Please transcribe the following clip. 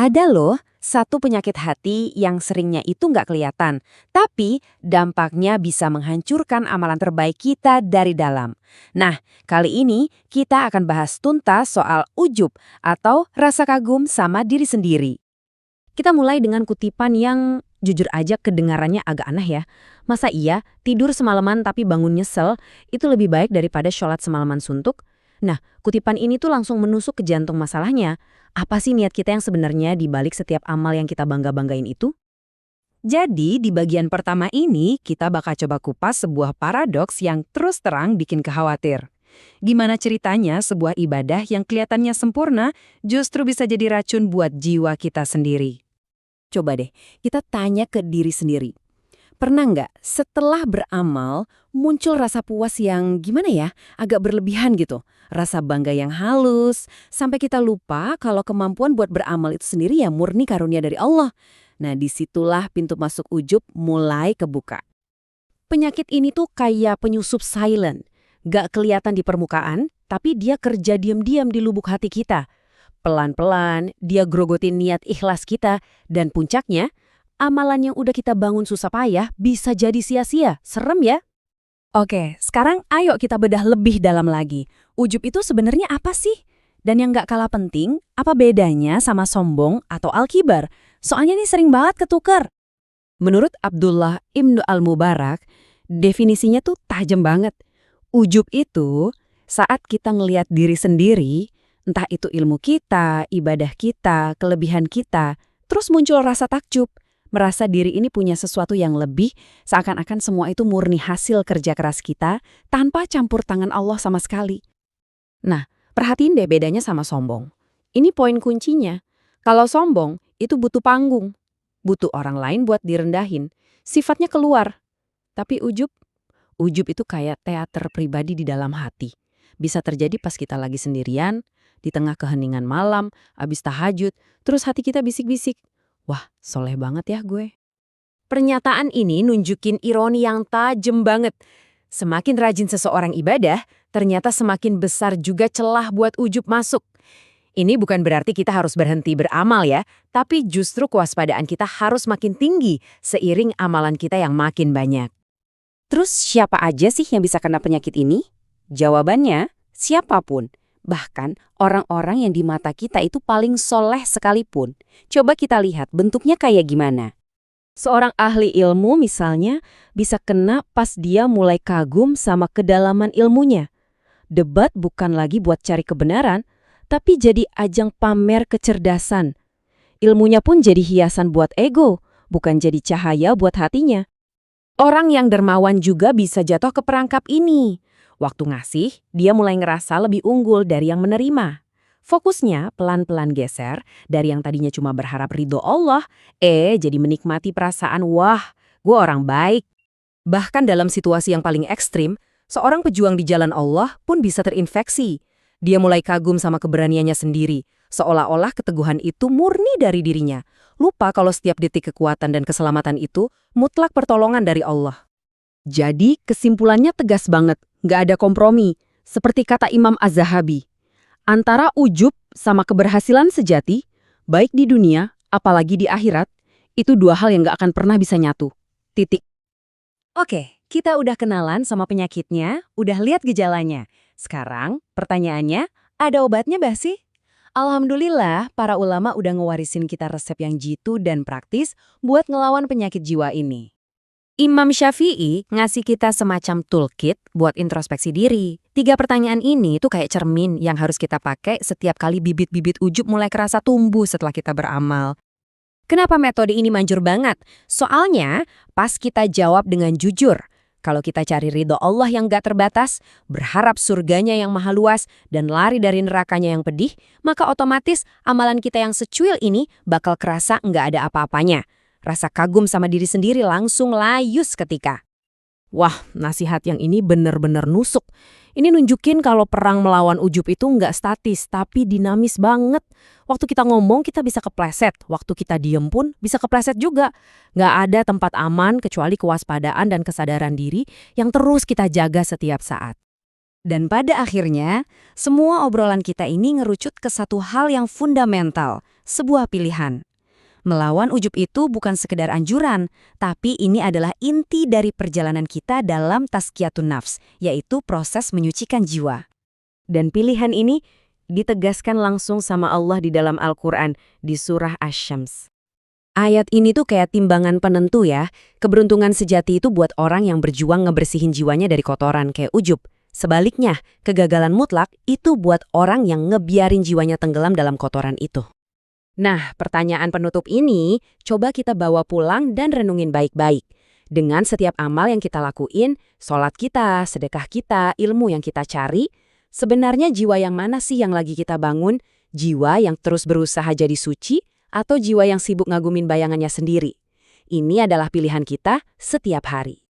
Ada loh, satu penyakit hati yang seringnya itu nggak kelihatan, tapi dampaknya bisa menghancurkan amalan terbaik kita dari dalam. Nah, kali ini kita akan bahas tuntas soal ujub atau rasa kagum sama diri sendiri. Kita mulai dengan kutipan yang jujur aja kedengarannya agak aneh ya. Masa iya tidur semalaman tapi bangun nyesel itu lebih baik daripada sholat semalaman suntuk? Nah, kutipan ini tuh langsung menusuk ke jantung masalahnya. Apa sih niat kita yang sebenarnya di balik setiap amal yang kita bangga-banggain itu? Jadi, di bagian pertama ini, kita bakal coba kupas sebuah paradoks yang terus terang bikin khawatir. Gimana ceritanya sebuah ibadah yang kelihatannya sempurna justru bisa jadi racun buat jiwa kita sendiri? Coba deh, kita tanya ke diri sendiri. Pernah nggak setelah beramal muncul rasa puas yang gimana ya, agak berlebihan gitu? Rasa bangga yang halus, sampai kita lupa kalau kemampuan buat beramal itu sendiri ya murni karunia dari Allah. Nah, disitulah pintu masuk ujub mulai kebuka. Penyakit ini tuh kayak penyusup silent. Nggak kelihatan di permukaan, tapi dia kerja diam-diam di lubuk hati kita. Pelan-pelan, dia grogotin niat ikhlas kita, dan puncaknya, amalan yang udah kita bangun susah payah bisa jadi sia-sia. Serem ya? Oke, sekarang ayo kita bedah lebih dalam lagi. Ujub itu sebenarnya apa sih? Dan yang nggak kalah penting, apa bedanya sama sombong atau al-kibar? Soalnya ini sering banget ketuker. Menurut Abdullah Ibnu Al-Mubarak, definisinya tuh tajam banget. Ujub itu saat kita ngelihat diri sendiri, entah itu ilmu kita, ibadah kita, kelebihan kita, terus muncul rasa takjub. Merasa diri ini punya sesuatu yang lebih, seakan-akan semua itu murni hasil kerja keras kita, tanpa campur tangan Allah sama sekali. Nah, perhatiin deh bedanya sama sombong. Ini poin kuncinya. Kalau sombong, itu butuh panggung. Butuh orang lain buat direndahin. Sifatnya keluar. Tapi ujub itu kayak teater pribadi di dalam hati. Bisa terjadi pas kita lagi sendirian, di tengah keheningan malam, abis tahajud, terus hati kita bisik-bisik. Wah, soleh banget ya gue. Pernyataan ini nunjukin ironi yang tajam banget. Semakin rajin seseorang ibadah, ternyata semakin besar juga celah buat ujub masuk. Ini bukan berarti kita harus berhenti beramal ya, tapi justru kewaspadaan kita harus makin tinggi seiring amalan kita yang makin banyak. Terus siapa aja sih yang bisa kena penyakit ini? Jawabannya, siapapun. Bahkan orang-orang yang di mata kita itu paling soleh sekalipun. Coba kita lihat bentuknya kayak gimana. Seorang ahli ilmu misalnya bisa kena pas dia mulai kagum sama kedalaman ilmunya. Debat bukan lagi buat cari kebenaran, tapi jadi ajang pamer kecerdasan. Ilmunya pun jadi hiasan buat ego, bukan jadi cahaya buat hatinya. Orang yang dermawan juga bisa jatuh ke perangkap ini. Waktu ngasih, dia mulai ngerasa lebih unggul dari yang menerima. Fokusnya pelan-pelan geser dari yang tadinya cuma berharap ridho Allah, jadi menikmati perasaan, wah, gue orang baik. Bahkan dalam situasi yang paling ekstrim, seorang pejuang di jalan Allah pun bisa terinfeksi. Dia mulai kagum sama keberaniannya sendiri, seolah-olah keteguhan itu murni dari dirinya. Lupa kalau setiap detik kekuatan dan keselamatan itu mutlak pertolongan dari Allah. Jadi kesimpulannya tegas banget, nggak ada kompromi. Seperti kata Imam Az-Zahabi, antara ujub sama keberhasilan sejati, baik di dunia, apalagi di akhirat, itu dua hal yang nggak akan pernah bisa nyatu. Titik. Oke, kita udah kenalan sama penyakitnya, udah lihat gejalanya. Sekarang, pertanyaannya, ada obatnya bah sih? Alhamdulillah, para ulama udah ngewarisin kita resep yang jitu dan praktis buat ngelawan penyakit jiwa ini. Imam Syafi'i ngasih kita semacam toolkit buat introspeksi diri. 3 pertanyaan ini tuh kayak cermin yang harus kita pakai setiap kali bibit-bibit ujub mulai kerasa tumbuh setelah kita beramal. Kenapa metode ini manjur banget? Soalnya pas kita jawab dengan jujur, kalau kita cari ridho Allah yang gak terbatas, berharap surganya yang maha luas, dan lari dari nerakanya yang pedih, maka otomatis amalan kita yang secuil ini bakal kerasa nggak ada apa-apanya. Rasa kagum sama diri sendiri langsung layus ketika. Wah, nasihat yang ini bener-bener nusuk. Ini nunjukin kalau perang melawan ujub itu nggak statis, tapi dinamis banget. Waktu kita ngomong, kita bisa kepleset. Waktu kita diem pun bisa kepleset juga. Nggak ada tempat aman kecuali kewaspadaan dan kesadaran diri yang terus kita jaga setiap saat. Dan pada akhirnya, semua obrolan kita ini ngerucut ke satu hal yang fundamental, sebuah pilihan. Melawan ujub itu bukan sekedar anjuran, tapi ini adalah inti dari perjalanan kita dalam tazkiyatun nafs, yaitu proses menyucikan jiwa. Dan pilihan ini ditegaskan langsung sama Allah di dalam Al-Quran, di surah Asy-Syams. Ayat ini tuh kayak timbangan penentu ya. Keberuntungan sejati itu buat orang yang berjuang ngebersihin jiwanya dari kotoran kayak ujub. Sebaliknya, kegagalan mutlak itu buat orang yang ngebiarin jiwanya tenggelam dalam kotoran itu. Nah, pertanyaan penutup ini coba kita bawa pulang dan renungin baik-baik. Dengan setiap amal yang kita lakuin, sholat kita, sedekah kita, ilmu yang kita cari, sebenarnya jiwa yang mana sih yang lagi kita bangun? Jiwa yang terus berusaha jadi suci atau jiwa yang sibuk ngagumin bayangannya sendiri? Ini adalah pilihan kita setiap hari.